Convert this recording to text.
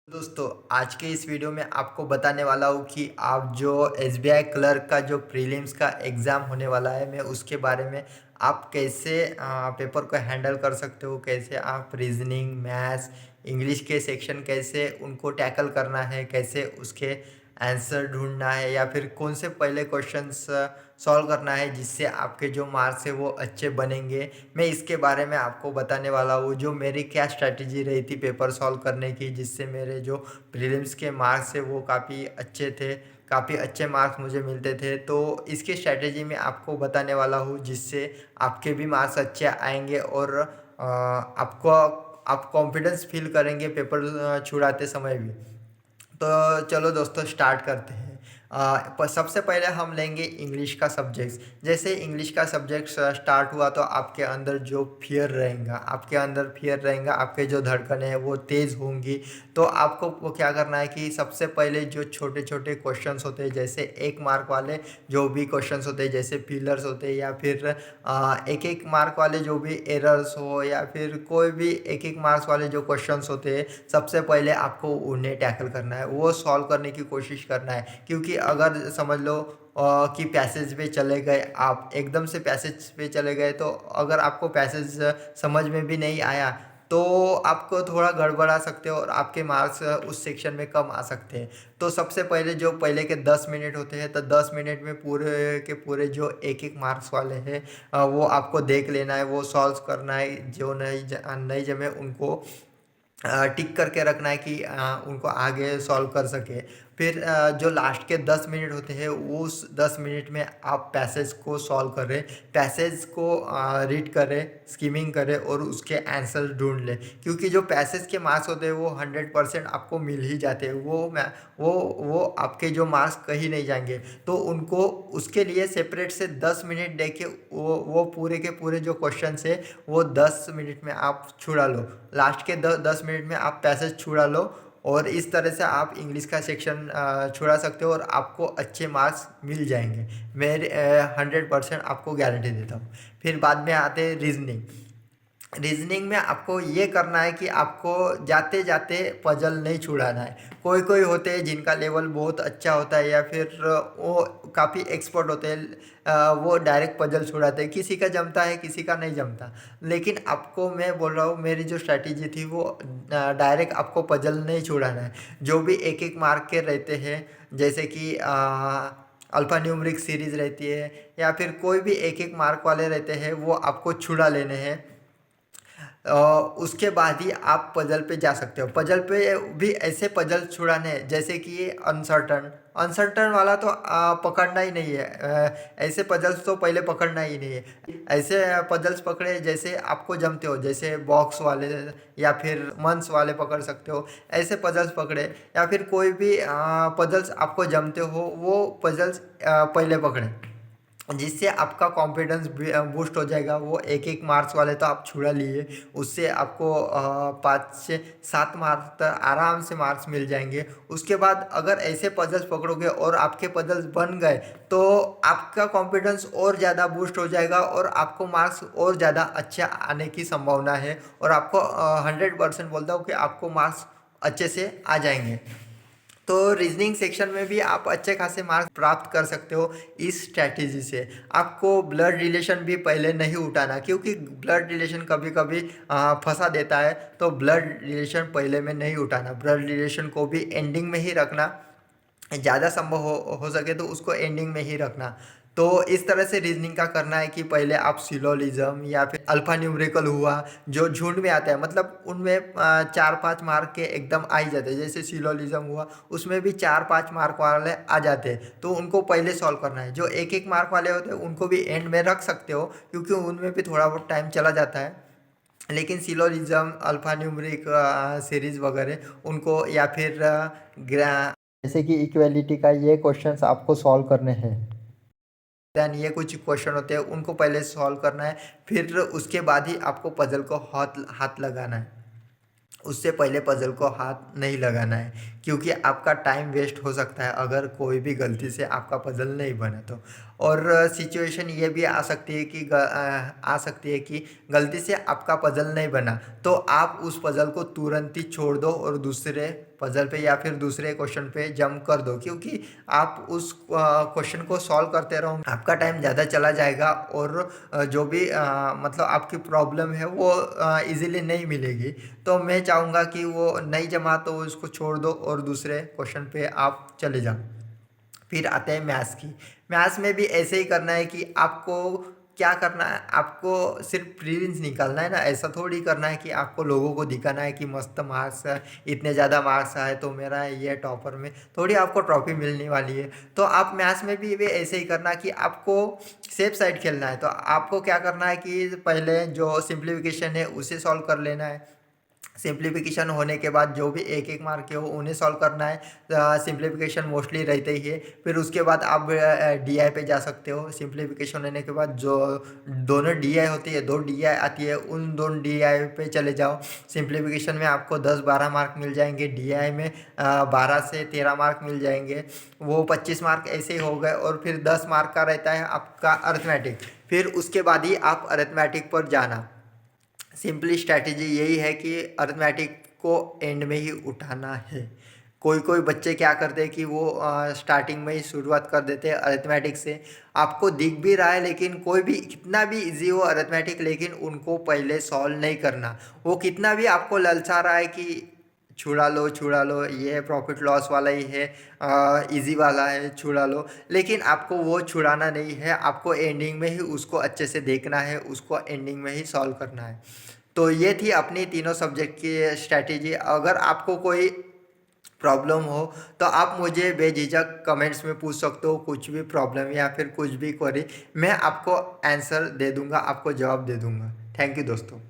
दोस्तों, आज के इस वीडियो में आपको बताने वाला हूँ कि आप जो एसबीआई क्लर्क का जो प्रीलिम्स का एग्ज़ाम होने वाला है, मैं उसके बारे में आप कैसे पेपर को हैंडल कर सकते हो, कैसे आप रीजनिंग, मैथ्स, इंग्लिश के सेक्शन कैसे उनको टैकल करना है, कैसे उसके आंसर ढूंढना है या फिर कौन से पहले क्वेश्चंस सॉल्व करना है जिससे आपके जो मार्क्स है वो अच्छे बनेंगे। मैं इसके बारे में आपको बताने वाला हूँ, जो मेरी क्या स्ट्रैटेजी रही थी पेपर सॉल्व करने की, जिससे मेरे जो प्रीलिम्स के मार्क्स है वो काफ़ी अच्छे थे, काफ़ी अच्छे मार्क्स मुझे मिलते थे। तो इसकी स्ट्रैटेजी मैं आपको बताने वाला हूँ जिससे आपके भी मार्क्स अच्छे आएंगे और आपको आप कॉन्फिडेंस फील करेंगे पेपर छुड़ाते समय भी। तो चलो दोस्तों, स्टार्ट करते हैं। सबसे पहले हम लेंगे इंग्लिश का सब्जेक्ट्स। जैसे इंग्लिश का सब्जेक्ट स्टार्ट हुआ तो आपके अंदर जो फियर रहेगा, आपके जो धड़कन है वो तेज़ होंगी। तो आपको वो क्या करना है कि सबसे पहले जो छोटे छोटे क्वेश्चंस होते हैं, जैसे एक मार्क वाले जो भी क्वेश्चंस होते हैं, जैसे फिलर्स होते हैं या फिर एक एक मार्क वाले जो भी एरर्स हो या फिर कोई भी एक एक मार्क्स वाले जो क्वेश्चंस होते हैं, सबसे पहले आपको उन्हें टैकल करना है, वो सॉल्व करने की कोशिश करना है। क्योंकि अगर समझ लो कि पैसेज पे चले गए, आप एकदम से पैसेज पे चले गए, तो अगर आपको पैसेज समझ में भी नहीं आया तो आपको थोड़ा गड़बड़ा सकते हो और आपके मार्क्स उस सेक्शन में कम आ सकते हैं। तो सबसे पहले जो पहले के 10 मिनट होते हैं, तो 10 मिनट में पूरे के पूरे जो एक एक मार्क्स वाले हैं वो आपको देख लेना है, वो सॉल्व करना है। जो नहीं जमे उनको टिक करके रखना है कि उनको आगे सॉल्व कर सके। फिर जो लास्ट के 10 मिनट होते हैं, उस 10 मिनट में आप पैसेज को सॉल्व करें, पैसेज को रीड करें, स्किमिंग करें और उसके आंसर ढूंढ लें। क्योंकि जो पैसेज के मार्क्स होते हैं वो 100% आपको मिल ही जाते हैं, वो आपके जो मार्क्स कहीं नहीं जाएंगे। तो उनको उसके लिए सेपरेट से 10 मिनट दे के वो पूरे के पूरे जो क्वेश्चन है वो 10 मिनट में आप छुड़ा लो। लास्ट के 10 मिनट में आप पैसेज छुड़ा लो और इस तरह से आप इंग्लिश का सेक्शन छुड़ा सकते हो और आपको अच्छे मार्क्स मिल जाएंगे। मैं 100% आपको गारंटी देता हूँ। फिर बाद में आते हैं रीजनिंग। रीजनिंग में आपको ये करना है कि आपको जाते जाते पजल नहीं छुड़ाना है। कोई कोई होते हैं जिनका लेवल बहुत अच्छा होता है या फिर वो काफ़ी एक्सपर्ट होते हैं, वो डायरेक्ट पजल छुड़ाते हैं। किसी का जमता है, किसी का नहीं जमता। लेकिन आपको मैं बोल रहा हूँ, मेरी जो स्ट्रैटेजी थी वो डायरेक्ट आपको पजल नहीं छुड़ाना है। जो भी एक एक मार्क के रहते हैं, जैसे कि अल्फ़ा न्यूमरिक सीरीज़ रहती है या फिर कोई भी एक एक मार्क वाले रहते हैं, वो आपको छुड़ा लेने हैं। उसके बाद ही आप पजल पे जा सकते हो। पजल पे भी ऐसे पजल छुड़ाने हैं जैसे कि ये अनसर्टन अनसर्टन वाला तो पकड़ना ही नहीं है। ऐसे पजल्स तो पहले पकड़ना ही नहीं है। ऐसे पजल्स पकड़े जैसे आपको जमते हो, जैसे बॉक्स वाले या फिर मंथ्स वाले पकड़ सकते हो। ऐसे पजल्स पकड़े या फिर कोई भी पजल्स आपको जमते हो, वो पजल्स पहले पकड़े, जिससे आपका कॉन्फिडेंस बूस्ट हो जाएगा। वो एक एक मार्क्स वाले तो आप छुड़ा लिए, उससे आपको 5 से 7 मार्क्स तक आराम से मार्क्स मिल जाएंगे। उसके बाद अगर ऐसे पजल्स पकड़ोगे और आपके पजल्स बन गए तो आपका कॉन्फिडेंस और ज़्यादा बूस्ट हो जाएगा और आपको मार्क्स और ज़्यादा अच्छे आने की संभावना है। और आपको 100% बोलता हूँ कि आपको मार्क्स अच्छे से आ जाएंगे। तो रीजनिंग सेक्शन में भी आप अच्छे खासे मार्क्स प्राप्त कर सकते हो इस स्ट्रैटेजी से। आपको ब्लड रिलेशन भी पहले नहीं उठाना, क्योंकि ब्लड रिलेशन कभी कभी फंसा देता है। तो ब्लड रिलेशन पहले में नहीं उठाना, ब्लड रिलेशन को भी एंडिंग में ही रखना। ज़्यादा संभव हो सके तो उसको एंडिंग में ही रखना। तो इस तरह से रीजनिंग का करना है कि पहले आप सिलोलिज्म या फिर अल्फा न्यूमेरिकल हुआ, जो झुंड में आता है, मतलब उनमें 4-5 मार्क के एकदम आ ही जाते हैं। जैसे सिलोलिज्म हुआ, उसमें भी 4-5 मार्क वाले आ जाते हैं, तो उनको पहले सॉल्व करना है। जो एक एक मार्क वाले होते हैं उनको भी एंड में रख सकते हो, क्योंकि उनमें भी थोड़ा बहुत टाइम चला जाता है। लेकिन सिलोजिज्म, अल्फा न्यूमरिक सीरीज वगैरह उनको, या फिर जैसे कि इक्वेलिटी का ये क्वेश्चंस आपको सॉल्व करने हैं। दैन ये कुछ क्वेश्चन होते हैं, उनको पहले सॉल्व करना है। फिर उसके बाद ही आपको पजल को हाथ हाथ लगाना है। उससे पहले पजल को हाथ नहीं लगाना है, क्योंकि आपका टाइम वेस्ट हो सकता है अगर कोई भी गलती से आपका पजल नहीं बने तो। और सिचुएशन ये भी आ सकती है कि आ सकती है कि गलती से आपका पजल नहीं बना, तो आप उस पजल को तुरंत ही छोड़ दो और दूसरे पजल पे या फिर दूसरे क्वेश्चन पे जंप कर दो, क्योंकि आप उस क्वेश्चन को सॉल्व करते रहो, आपका टाइम ज़्यादा चला जाएगा और जो भी मतलब आपकी प्रॉब्लम है वो इजीली नहीं मिलेगी। तो मैं चाहूँगा कि वो नहीं जमा तो उसको छोड़ दो और दूसरे क्वेश्चन पे आप चले जाओ। फिर आते हैं मैथ्स की। मैथ्स में भी ऐसे ही करना है कि आपको क्या करना है, आपको सिर्फ प्रीलिम्स निकालना है ना, ऐसा थोड़ी करना है कि आपको लोगों को दिखाना है कि मस्त मार्क्स है, इतने ज़्यादा मार्क्स आए तो मेरा ये टॉपर में थोड़ी आपको ट्रॉफी मिलने वाली है। तो आप मैथ्स में भी ऐसे ही करना कि आपको सेफ साइड खेलना है। तो आपको क्या करना है कि पहले जो सिंप्लीफिकेशन है उसे सॉल्व कर लेना है। सिंप्लीफिकेशन होने के बाद जो भी एक एक मार्क के हो उन्हें सॉल्व करना है। सिंप्लीफिकेशन मोस्टली रहते ही है। फिर उसके बाद आप डीआई पे जा सकते हो। सिंप्लीफिकेशन होने के बाद जो दोनों डीआई होती है, दो डीआई आती है, उन दोनों डीआई पे चले जाओ। सिंप्लीफिकेशन में आपको 10-12 मार्क मिल जाएंगे, डीआई में 12 से 13 मार्क मिल जाएंगे, वो 25 मार्क ऐसे ही हो गए। और फिर 10 मार्क का रहता है आपका अरिथमेटिक। फिर उसके बाद ही आप अरिथमेटिक पर जाना। सिंपली स्ट्रैटेजी यही है कि अरिथमेटिक को एंड में ही उठाना है। कोई कोई बच्चे क्या करते हैं कि वो स्टार्टिंग में ही शुरुआत कर देते हैं अरिथमेटिक से। आपको दिख भी रहा है लेकिन कोई भी कितना भी इजी हो अरिथमेटिक, लेकिन उनको पहले सॉल्व नहीं करना। वो कितना भी आपको ललचा रहा है कि छुड़ा लो, ये प्रॉफिट लॉस वाला ही है, इजी वाला है, छुड़ा लो, लेकिन आपको वो छुड़ाना नहीं है। आपको एंडिंग में ही उसको अच्छे से देखना है, उसको एंडिंग में ही सॉल्व करना है। तो ये थी अपनी तीनों सब्जेक्ट की स्ट्रैटेजी। अगर आपको कोई प्रॉब्लम हो तो आप मुझे बेझिझक कमेंट्स में पूछ सकते हो, कुछ भी प्रॉब्लम या फिर कुछ भी क्वेरी, मैं आपको आंसर दे दूंगा, आपको जवाब दे दूंगा। थैंक यू दोस्तों।